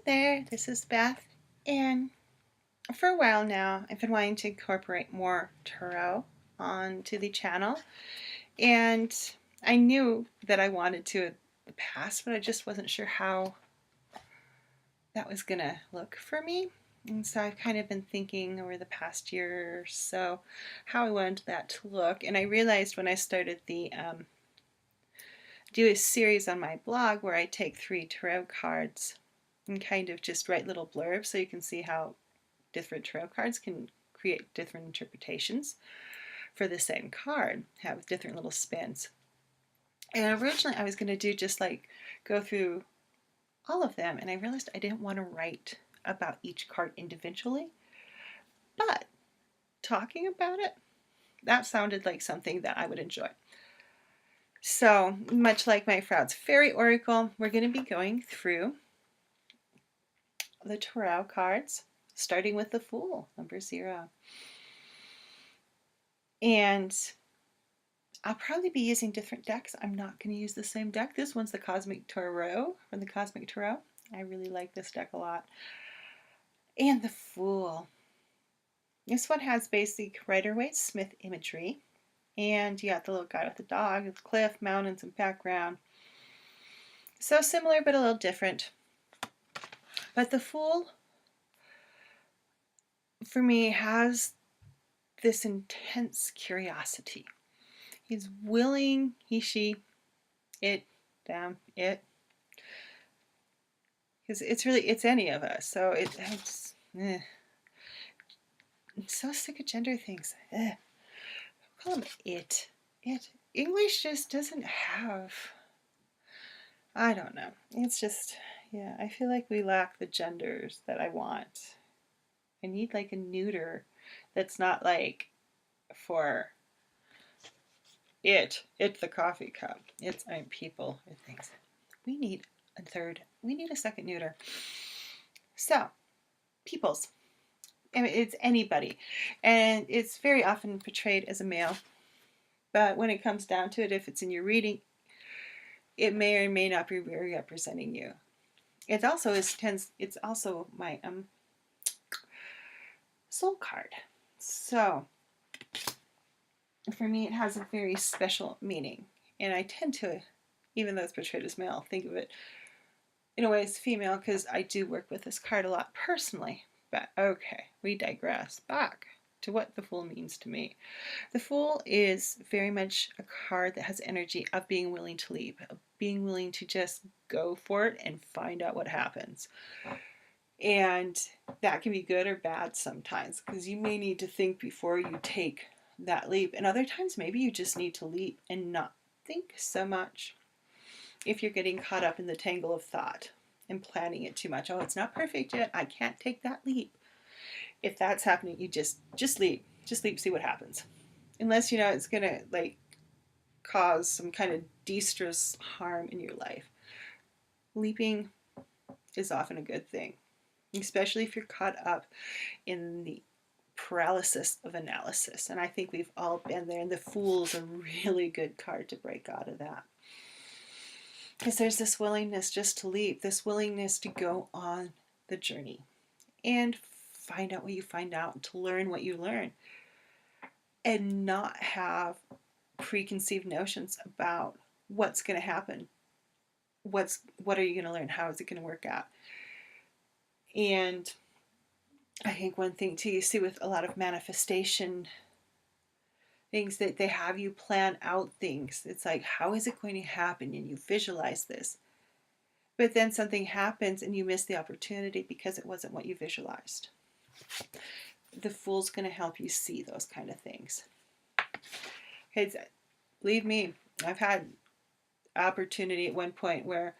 there, this is Beth, and for a while now I've been wanting to incorporate more tarot onto the channel, and I knew that I wanted to in the past, but I just wasn't sure how that was gonna look for me. And so I've kind of been thinking over the past year or so how I wanted that to look, and I realized when I started the do a series on my blog where I take 3 tarot cards and kind of just write little blurbs so you can see how different tarot cards can create different interpretations for the same card, have different little spins. And originally I was going to do just like go through all of them, and I realized I didn't want to write about each card individually, but talking about it, that sounded like something that I would enjoy. So much like my Froude's Fairy Oracle, we're going to be going through the tarot cards, starting with the Fool, number 0. And I'll probably be using different decks. I'm not going to use the same deck. This one's the Cosmic Tarot from the Cosmic Tarot. I really like this deck a lot. And the Fool. This one has basic Rider-Waite-Smith imagery. And you got the little guy with the dog, with cliff, mountains, and background. So similar, but a little different. But the Fool, for me, has this intense curiosity. He's willing, he, she, it, them, it. Because it's any of us. So I'm so sick of gender things. Call them it. It. English just doesn't have, I don't know. It's just, yeah, I feel like we lack the genders that I want. I need like a neuter that's not like for it the coffee cup. It's people or things. We need a second neuter. So, peoples. I mean, it's anybody. And it's very often portrayed as a male. But when it comes down to it, if it's in your reading, it may or may not be representing you. It's also my soul card. So for me, it has a very special meaning. And I tend to, even though it's portrayed as male, think of it in a way as female, because I do work with this card a lot personally. But okay, we digress. Back to what the Fool means to me. The Fool is very much a card that has energy of being willing to leap, of being willing to just go for it and find out what happens. And that can be good or bad sometimes, because you may need to think before you take that leap. And other times, maybe you just need to leap and not think so much if you're getting caught up in the tangle of thought and planning it too much. Oh, it's not perfect yet. I can't take that leap. If that's happening, you just leap. Just leap, see what happens. Unless you know it's going to like cause some kind of de-stress harm in your life. Leaping is often a good thing, especially if you're caught up in the paralysis of analysis. And I think we've all been there, and the Fool's a really good card to break out of that. Because there's this willingness just to leap, this willingness to go on the journey and find out what you find out, to learn what you learn, and not have preconceived notions about what's going to happen. What are you going to learn? How is it going to work out? And I think one thing too, you see with a lot of manifestation things, that they have you plan out things. It's like, how is it going to happen? And you visualize this. But then something happens and you miss the opportunity because it wasn't what you visualized. The Fool's going to help you see those kind of things. Because believe me, I've had opportunity at one point where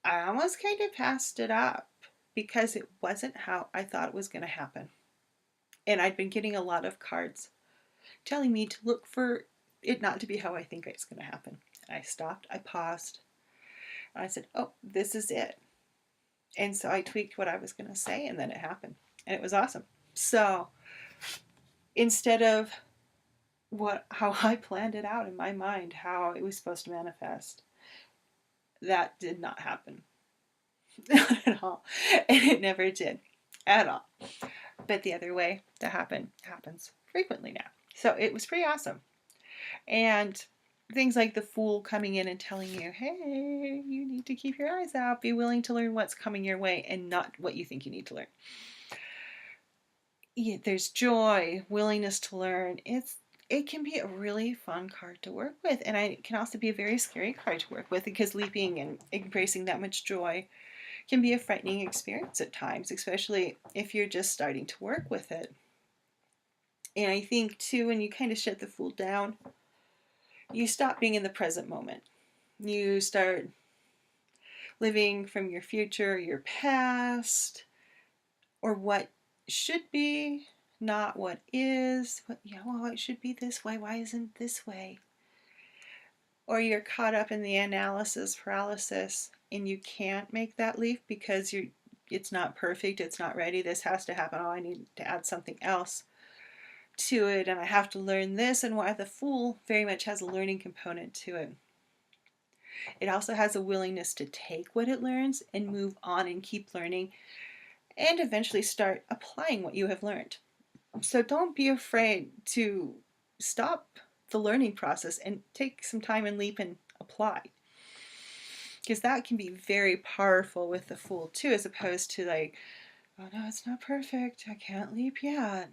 I almost kind of passed it up because it wasn't how I thought it was going to happen. And I'd been getting a lot of cards telling me to look for it not to be how I think it's going to happen. And I stopped, I paused, and I said, oh, this is it. And so I tweaked what I was going to say, and then it happened. And it was awesome. So instead of how I planned it out in my mind, how it was supposed to manifest, that did not happen. Not at all. And it never did at all. But the other way that happens frequently now. So it was pretty awesome. And things like the Fool coming in and telling you, hey, you need to keep your eyes out, be willing to learn what's coming your way and not what you think you need to learn. Yeah, there's joy, willingness to learn. It can be a really fun card to work with, and it can also be a very scary card to work with, because leaping and embracing that much joy can be a frightening experience at times, especially if you're just starting to work with it. And I think too, when you kind of shut the Fool down, you stop being in the present moment. You start living from your future, your past, or what should be, not what is. What, well, it should be this way. Why isn't this way? Or you're caught up in the analysis paralysis and you can't make that leap because it's not perfect, it's not ready, this has to happen. Oh, I need to add something else to it, and I have to learn this. And why the Fool very much has a learning component to it. It also has a willingness to take what it learns and move on and keep learning and eventually start applying what you have learned. So don't be afraid to stop the learning process and take some time and leap and apply. Because that can be very powerful with the Fool too, as opposed to like, oh no, it's not perfect, I can't leap yet.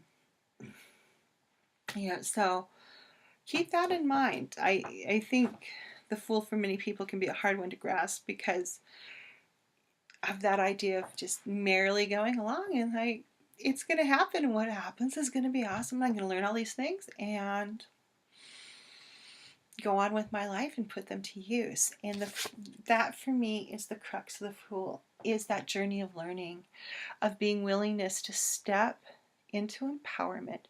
Yeah, so keep that in mind. I think the Fool for many people can be a hard one to grasp because of that idea of just merrily going along and like, it's going to happen, and what happens is going to be awesome. I'm going to learn all these things and go on with my life and put them to use. And that for me is the crux of the Fool, is that journey of learning, of being willingness to step into empowerment,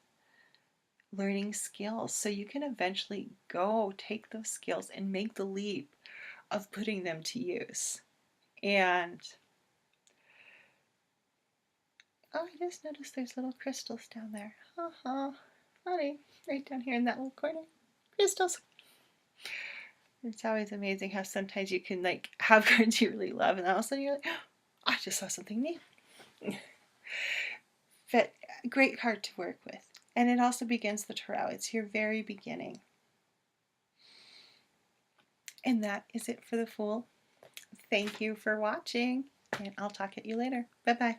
learning skills, so you can eventually go take those skills and make the leap of putting them to use. And oh, I just noticed there's little crystals down there. Funny, right down here in that little corner. Crystals. It's always amazing how sometimes you can like have cards you really love, and all of a sudden you're like, oh, I just saw something new. But great card to work with. And it also begins the tarot. It's your very beginning. And that is it for the Fool. Thank you for watching, and I'll talk at you later. Bye-bye.